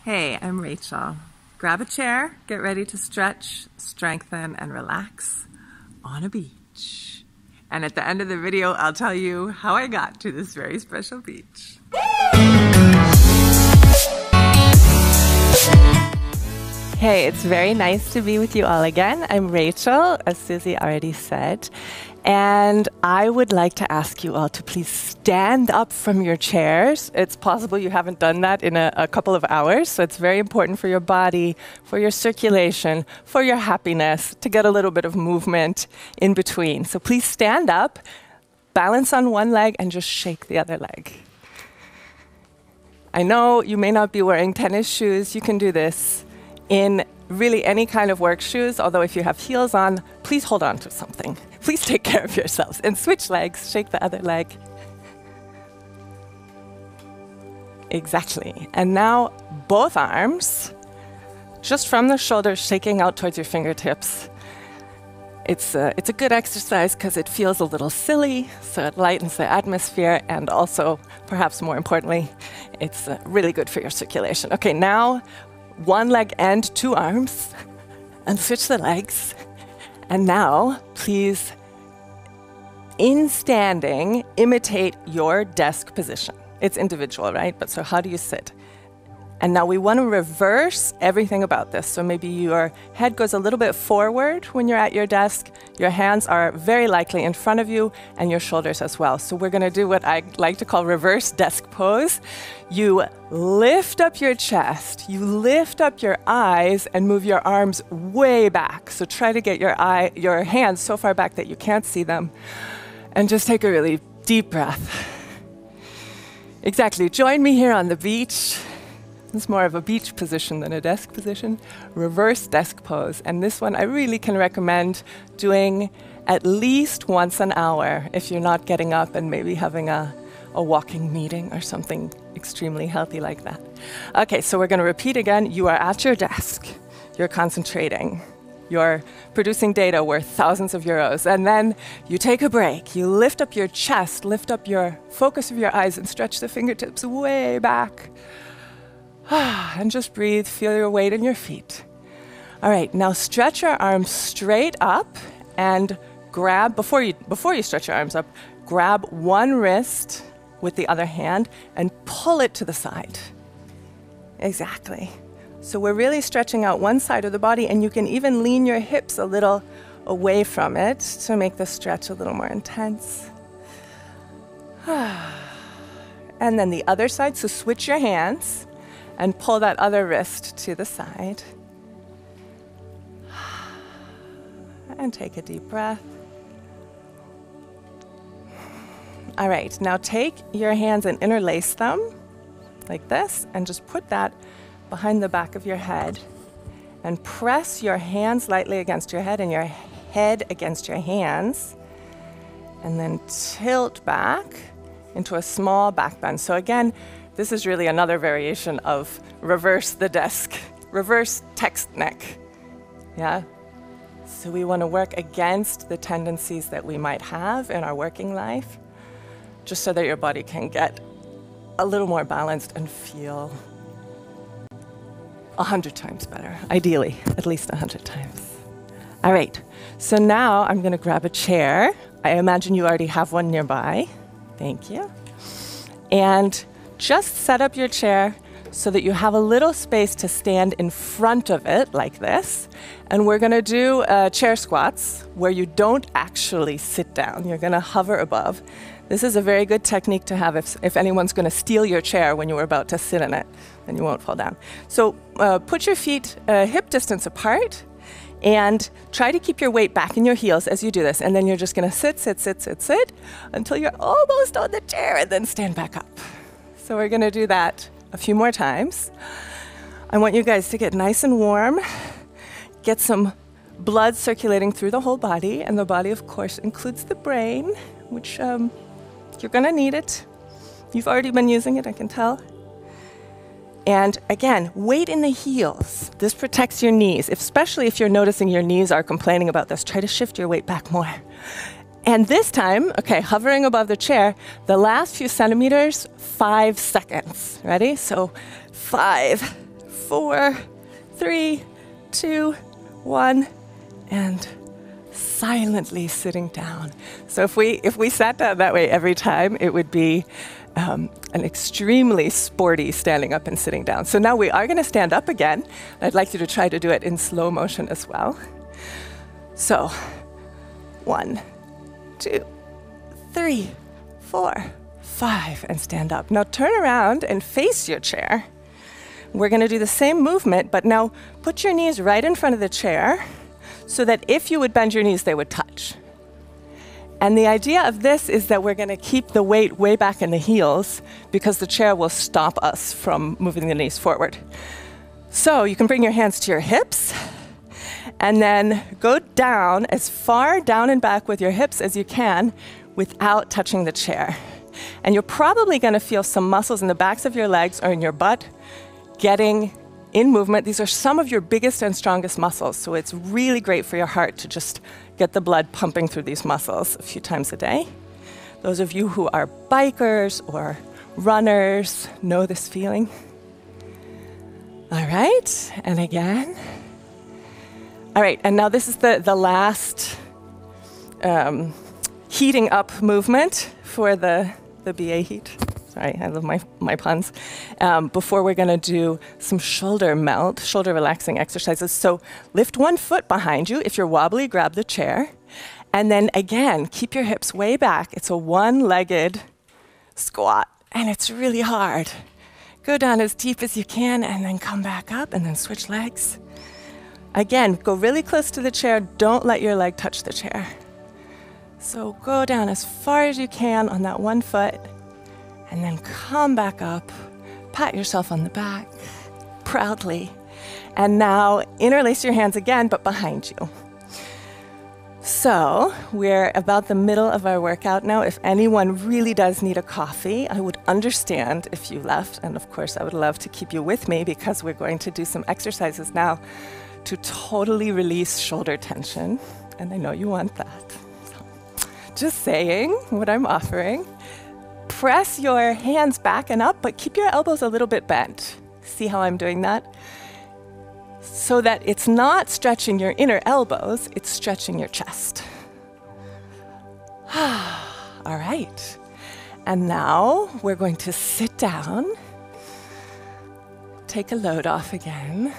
Hey, I'm Rachel. Grab a chair, get ready to stretch, strengthen, and relax on a beach. And at the end of the video, I'll tell you how I got to this very special beach. Hey, it's very nice to be with you all again. I'm Rachel, as Susie already said, and I would like to ask you all to please stand up from your chairs. It's possible you haven't done that in a couple of hours, so it's very important for your body, for your circulation, for your happiness, to get a little bit of movement in between. So please stand up, balance on one leg, and just shake the other leg. I know you may not be wearing tennis shoes. You can do this in really any kind of work shoes, although if you have heels on, please hold on to something. Please take care of yourselves and switch legs, shake the other leg. Exactly. And now both arms, just from the shoulders, shaking out towards your fingertips. It's a good exercise because it feels a little silly, so it lightens the atmosphere, and also, perhaps more importantly, it's really good for your circulation. Okay, now one leg and two arms, and switch the legs. And now, please, in standing, imitate your desk position. It's individual, right? But so how do you sit? And now we want to reverse everything about this. So maybe your head goes a little bit forward when you're at your desk. Your hands are very likely in front of you, and your shoulders as well. So we're going to do what I like to call reverse desk pose. You lift up your chest, you lift up your eyes, and move your arms way back. So try to get your hands so far back that you can't see them. And just take a really deep breath. Exactly. Join me here on the beach. It's more of a beach position than a desk position. Reverse desk pose. And this one I really can recommend doing at least once an hour if you're not getting up and maybe having a walking meeting or something extremely healthy like that. Okay, so we're going to repeat again. You are at your desk. You're concentrating. You're producing data worth thousands of euros. And then you take a break. You lift up your chest, lift up your focus of your eyes, and stretch the fingertips way back. And just breathe, feel your weight in your feet. All right, now stretch your arms straight up and grab, before you stretch your arms up, grab one wrist with the other hand and pull it to the side. Exactly. So we're really stretching out one side of the body, and you can even lean your hips a little away from it to make the stretch a little more intense. And then the other side, so switch your hands and pull that other wrist to the side. And take a deep breath. All right, now take your hands and interlace them like this, and just put that behind the back of your head. And press your hands lightly against your head and your head against your hands. And then tilt back into a small back bend. So again, this is really another variation of reverse the desk, reverse text neck, yeah? So we want to work against the tendencies that we might have in our working life, just so that your body can get a little more balanced and feel 100 times better, ideally, at least 100 times. All right, so now I'm going to grab a chair. I imagine you already have one nearby. Thank you. And just set up your chair so that you have a little space to stand in front of it like this. And we're going to do chair squats where you don't actually sit down. You're going to hover above. This is a very good technique to have if anyone's going to steal your chair when you were about to sit in it, then you won't fall down. So put your feet hip distance apart and try to keep your weight back in your heels as you do this. And then you're just going to sit until you're almost on the chair, and then stand back up. So we're going to do that a few more times. I want you guys to get nice and warm, get some blood circulating through the whole body, and the body, of course, includes the brain, which you're going to need it. You've already been using it, I can tell. And again, weight in the heels. This protects your knees, especially if you're noticing your knees are complaining about this. Try to shift your weight back more. And this time, okay, hovering above the chair, the last few centimeters, 5 seconds. Ready? So 5, 4, 3, 2, 1, and silently sitting down. So if we sat down that way every time, it would be an extremely sporty standing up and sitting down. So now we are going to stand up again. I'd like you to try to do it in slow motion as well. So 1, 2, 3, 4, 5, and stand up. Now turn around and face your chair. We're going to do the same movement, but now put your knees right in front of the chair so that if you would bend your knees, they would touch. And the idea of this is that we're going to keep the weight way back in the heels because the chair will stop us from moving the knees forward. So you can bring your hands to your hips and then go down as far down and back with your hips as you can without touching the chair. And you're probably going to feel some muscles in the backs of your legs or in your butt getting in movement. These are some of your biggest and strongest muscles, so it's really great for your heart to just get the blood pumping through these muscles a few times a day. Those of you who are bikers or runners know this feeling. All right, and again. All right, and now this is the last heating up movement for the BA heat. Sorry, I love my puns. Before we're going to do some shoulder relaxing exercises. So lift one foot behind you. If you're wobbly, grab the chair. And then again, keep your hips way back. It's a one-legged squat, and it's really hard. Go down as deep as you can, and then come back up, and then switch legs. Again, go really close to the chair. Don't let your leg touch the chair. So go down as far as you can on that one foot, and then come back up, pat yourself on the back, proudly. And now interlace your hands again, but behind you. So we're about the middle of our workout now. If anyone really does need a coffee, I would understand if you left. And of course, I would love to keep you with me because we're going to do some exercises now to totally release shoulder tension. And I know you want that. So, just saying what I'm offering. Press your hands back and up, but keep your elbows a little bit bent. See how I'm doing that? So that it's not stretching your inner elbows, it's stretching your chest. All right. And now we're going to sit down, take a load off again,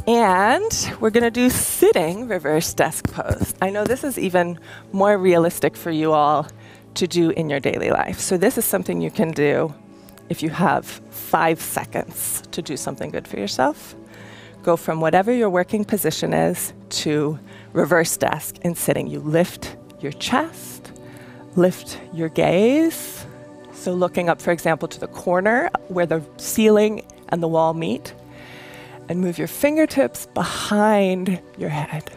and we're going to do sitting reverse desk pose. I know this is even more realistic for you all to do in your daily life. So this is something you can do if you have 5 seconds to do something good for yourself. Go from whatever your working position is to reverse desk in sitting. You lift your chest, lift your gaze. So looking up, for example, to the corner where the ceiling and the wall meet, and move your fingertips behind your head.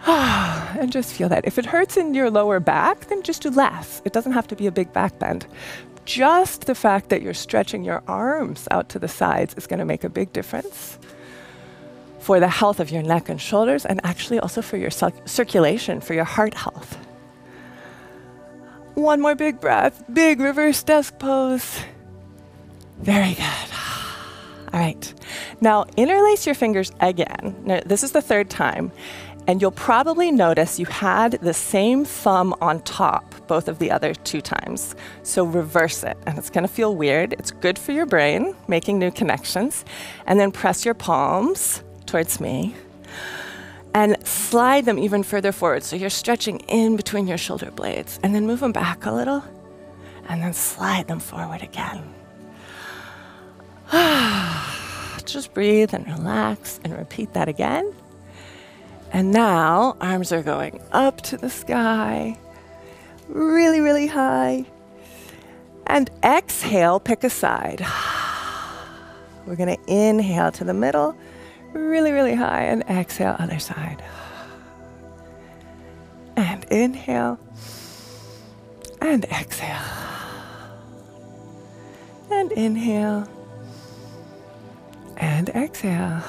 And just feel that. If it hurts in your lower back, then just do less. It doesn't have to be a big back bend. Just the fact that you're stretching your arms out to the sides is going to make a big difference for the health of your neck and shoulders, and actually also for your circulation, for your heart health. One more big breath, big reverse desk pose. Very good. All right. Now interlace your fingers again. Now, this is the 3rd time. And you'll probably notice you had the same thumb on top both of the other 2 times. So reverse it, and it's going to feel weird. It's good for your brain, making new connections. And then press your palms towards me and slide them even further forward. So you're stretching in between your shoulder blades, and then move them back a little, and then slide them forward again. Just breathe and relax and repeat that again. And now, arms are going up to the sky, really, really high. And exhale, pick a side. We're going to inhale to the middle, really, really high, and exhale, other side. And inhale, and exhale. And inhale, and exhale.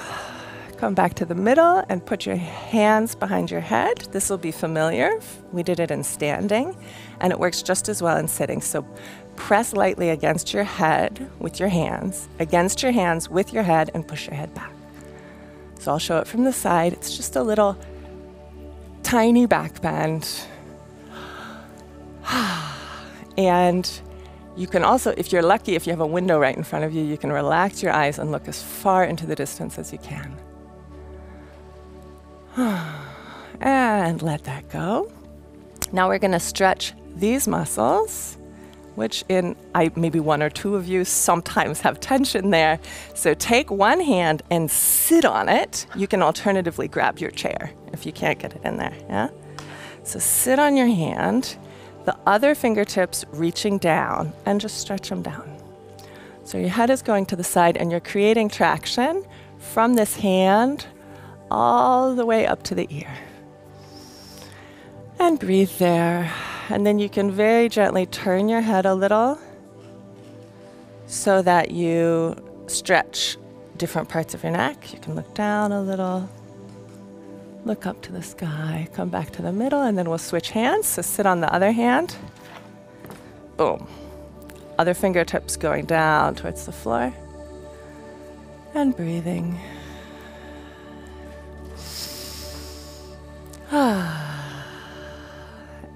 Come back to the middle and put your hands behind your head. This will be familiar. We did it in standing, and it works just as well in sitting. So press lightly against your head with your hands, against your hands with your head, and push your head back. So I'll show it from the side. It's just a little tiny back bend. And you can also, if you're lucky, if you have a window right in front of you, you can relax your eyes and look as far into the distance as you can. And let that go. Now we're going to stretch these muscles, which maybe one or two of you sometimes have tension there. So take one hand and sit on it. You can alternatively grab your chair if you can't get it in there. Yeah? So sit on your hand, the other fingertips reaching down, and just stretch them down. So your head is going to the side and you're creating traction from this hand all the way up to the ear. And breathe there. And then you can very gently turn your head a little so that you stretch different parts of your neck. You can look down a little, look up to the sky, come back to the middle, and then we'll switch hands. So sit on the other hand. Boom. Other fingertips going down towards the floor. And breathing.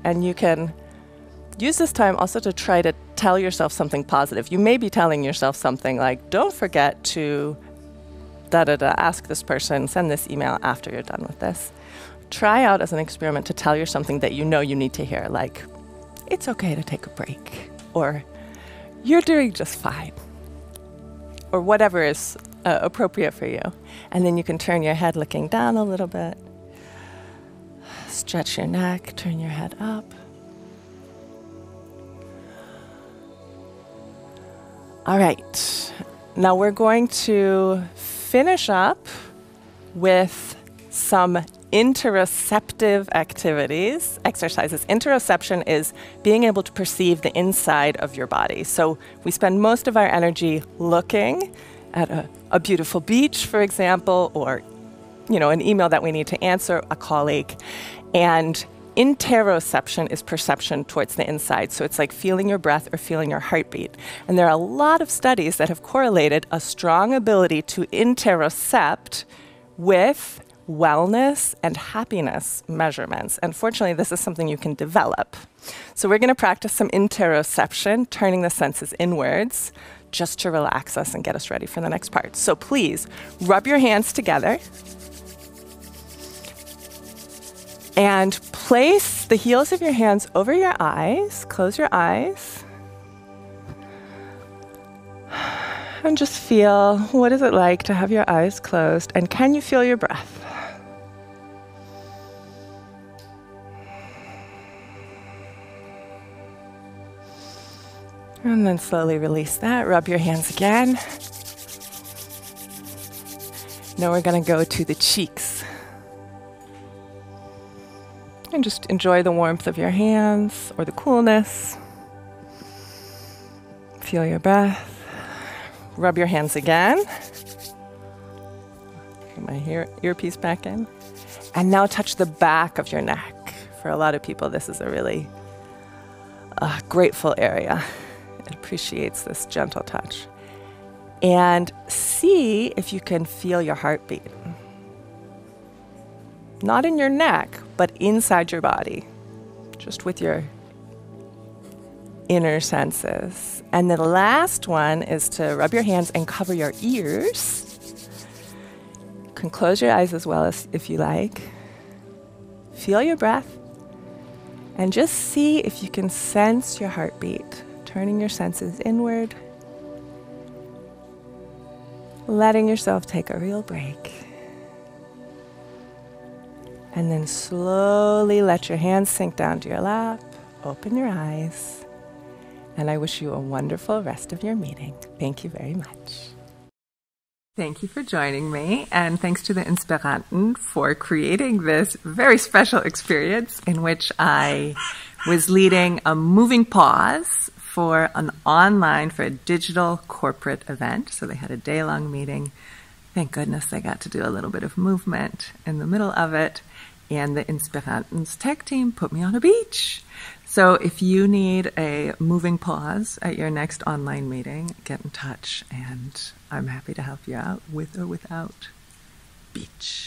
And you can use this time also to try to tell yourself something positive. You may be telling yourself something like, don't forget to ask this person, send this email after you're done with this. Try out as an experiment to tell yourself something that you know you need to hear, like, it's okay to take a break, or you're doing just fine, or whatever is appropriate for you. And then you can turn your head looking down a little bit. Stretch your neck, turn your head up. All right, now we're going to finish up with some intereceptive exercises. Interoception is being able to perceive the inside of your body. So we spend most of our energy looking at a beautiful beach, for example, or an email that we need to answer, a colleague. And interoception is perception towards the inside. So it's like feeling your breath or feeling your heartbeat. And there are a lot of studies that have correlated a strong ability to interocept with wellness and happiness measurements. And fortunately, this is something you can develop. So we're going to practice some interoception, turning the senses inwards, just to relax us and get us ready for the next part. So please rub your hands together. And place the heels of your hands over your eyes. Close your eyes. And just feel, what is it like to have your eyes closed? And can you feel your breath? And then slowly release that. Rub your hands again. Now we're going to go to the cheeks. And just enjoy the warmth of your hands or the coolness. Feel your breath. Rub your hands again. Get my earpiece back in. And now touch the back of your neck. For a lot of people, this is a really grateful area. It appreciates this gentle touch. And see if you can feel your heartbeat. Not in your neck, but inside your body, just with your inner senses. And the last one is to rub your hands and cover your ears. You can close your eyes as well as if you like. Feel your breath and just see if you can sense your heartbeat, turning your senses inward, letting yourself take a real break. And then slowly let your hands sink down to your lap, open your eyes, and I wish you a wonderful rest of your meeting. Thank you very much. Thank you for joining me, and thanks to the Inspiranten for creating this very special experience in which I was leading a moving pause for a digital corporate event. So they had a day-long meeting. Thank goodness they got to do a little bit of movement in the middle of it. And the Inspiranten's tech team put me on a beach. So if you need a moving pause at your next online meeting, get in touch, and I'm happy to help you out with or without beach.